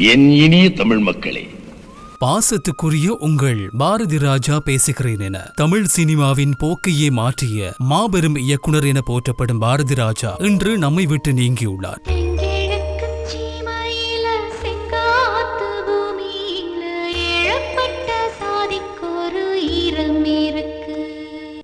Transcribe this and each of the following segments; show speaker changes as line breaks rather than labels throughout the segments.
என் இனிய தமிழ் மக்களே,
பாசத்துக்குரிய உங்கள் பாரதி ராஜா பேசுகிறேன் என தமிழ் சினிமாவின் போக்கையே மாற்றிய மாபெரும் இயக்குனர் என போற்றப்படும் பாரதி ராஜா இன்று நம்மை விட்டு நீங்கியுள்ளார்.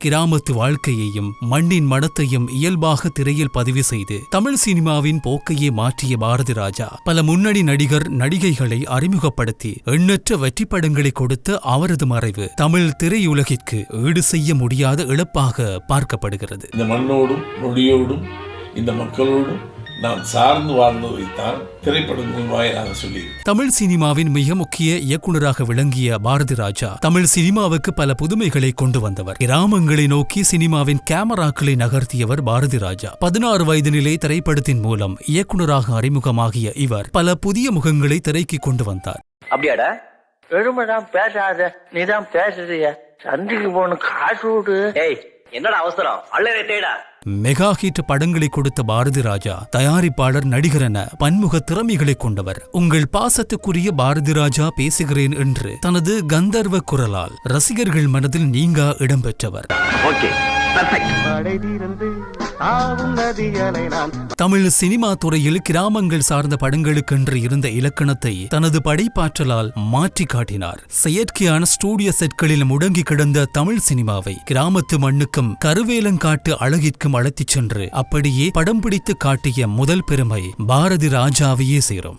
கிராமத்து வாழ்க்கையையும் மண்ணின் மனத்தையும் இயல்பாக திரையில் பதிவு செய்து தமிழ் சினிமாவின் போக்கையே மாற்றிய பாரதி ராஜா பல முன்னணி நடிகர் நடிகைகளை அறிமுகப்படுத்தி எண்ணற்ற வெற்றி படங்களை கொடுத்த அவரது மறைவு தமிழ் திரையுலகிற்கு ஈடு செய்ய முடியாத இழப்பாக பார்க்கப்படுகிறது.
இந்த மண்ணோடும் மொழியோடும் இந்த மக்களோடும் நாம் சார்ந்து வாழ்ந்ததைத்தான் திரைப்படங்கள் வாயிலாக சொல்லி
தமிழ் சினிமாவின் மிக முக்கிய இயக்குநராக விளங்கிய பாரதி ராஜா தமிழ் சினிமாவுக்கு பல புதுமைகளை கொண்டு வந்தவர். கிராமங்களை நோக்கி சினிமாவின் கேமராக்களை நகர்த்தியவர் பாரதி ராஜா. 16 வயதினிலே திரைப்படத்தின் மூலம் இயக்குநராக அறிமுகமாகிய இவர் பல புதிய முகங்களை திரைக்கு கொண்டு வந்தார்.
அப்படியாடா, பெருமைதான் பேசாத, நீதான் பேசுறிய, சந்திக்கு போன காசு விடு. ஏய், என்னடா அவசரம், அள்ளவேட்டேடா.
மெகா ஹிட் படங்களை கொடுத்த பாரதி ராஜா தயாரிப்பாளர், நடிகர் என பன்முக திறமைகளை கொண்டவர். உங்கள் பாசத்துக்குரிய பாரதி ராஜா பேசுகிறேன் என்று தனது கந்தர்வ குரலால் ரசிகர்கள் மனதில் நீங்கா இடம்பெற்றவர். தமிழ் சினிமா துறையில் கிராமங்கள் சார்ந்த படங்களுக்கென்று இருந்த இலக்கணத்தை தனது படைப்பாற்றலால் மாற்றி காட்டினார். செயற்கையான ஸ்டூடியோ செட்களில் முடங்கி கிடந்த தமிழ் சினிமாவை கிராமத்து மண்ணுக்கும் கருவேலங்காட்டு அழகிற்கும் அழைத்துச் சென்று அப்படியே படம் பிடித்து காட்டிய முதல் பெருமை பாரதி ராஜாவையே சேரும்.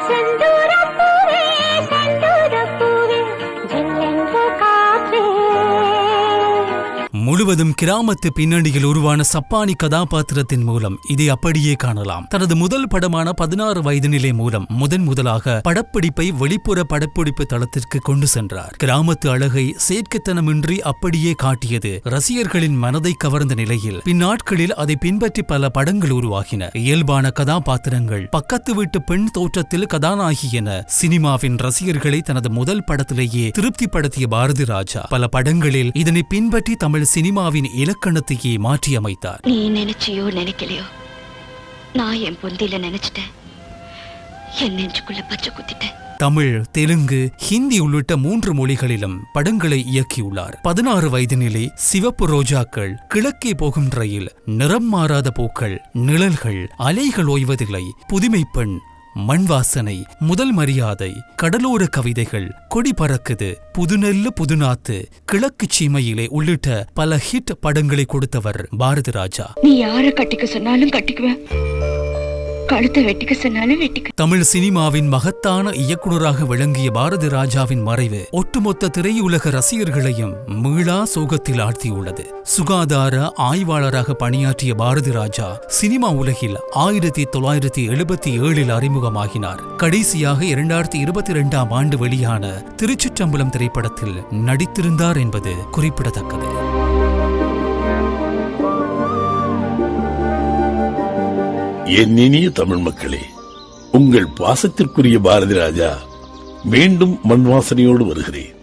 முழுவதும் கிராமத்து பின்னணியில் உருவான சப்பானி கதாபாத்திரத்தின் மூலம் இதை அப்படியே காணலாம். தனது முதல் படமான 16 வயதினிலே மூலம் முதலாக படப்பிடிப்பை வெளிப்புற படப்பிடிப்பு தளத்திற்கு கொண்டு சென்றார். கிராமத்து அழகை செயற்கைத்தனமின்றி அப்படியே காட்டியது ரசிகர்களின் மனதை கவர்ந்த நிலையில் பின்னாட்களில் அதை பின்பற்றி பல படங்கள் உருவாகின. இயல்பான கதாபாத்திரங்கள், பக்கத்து வீட்டு பெண் தோற்றத்தில் கதாநாயகி என சினிமாவின் ரசிகர்களை தனது முதல் படத்திலேயே திருப்திப்படுத்திய பாரதி ராஜா பல படங்களில் இதனை பின்பற்றி தமிழ் சினிமாவின் இலக்கணத்தையே மாற்றி அமைத்தார்.
நீ நினைச்சியோ நினைக்கலையோ, நான் என் பொந்தில நினைச்சிட்டேன், என் நெஞ்சுக்குள்ள பச்சை குத்திட்டேன்.
தமிழ், தெலுங்கு, ஹிந்தி உள்ளிட்ட 3 மொழிகளிலும் படங்களை இயக்கியுள்ளார். 16 வயதினிலே சிவப்பு ரோஜாக்கள், கிழக்கே போகும் ரயில், நிறம் மாறாத பூக்கள், நிழல்கள், அலைகள் ஓய்வதில்லை, புதுமை பெண், மண் வாசனை, முதல் மரியாதை, கடலோர கவிதைகள், கொடி பறக்குது, புதுநெல்லு புதுநாத்து, கிழக்கு சீமையிலே உள்ளிட்ட பல ஹிட் படங்களை கொடுத்தவர் பாரதி ராஜா.
நீ யார கட்டிக்க சொன்னாலும் கட்டிக்குவேன், கழுத்தை வெட்டிக்க சொன்னாலும் வெட்டிக்க.
தமிழ் சினிமாவின் மகத்தான இயக்குநராக விளங்கிய பாரதி ராஜாவின் மறைவு ஒட்டுமொத்த திரையுலக ரசிகர்களையும் மீளா சோகத்தில் ஆழ்த்தியுள்ளது. சுகாதார ஆய்வாளராக பணியாற்றிய பாரதி ராஜா சினிமா உலகில் 1977 அறிமுகமாகினார். கடைசியாக 2022ஆம் ஆண்டு வெளியான திருச்சிற்றம்பலம் திரைப்படத்தில் நடித்திருந்தார் என்பது குறிப்பிடத்தக்கது.
என் இனிய தமிழ் மக்களே, உங்கள் பாசத்திற்குரிய பாரதி ராஜா மீண்டும் மண் வாசனையோடு வருகிறேன்.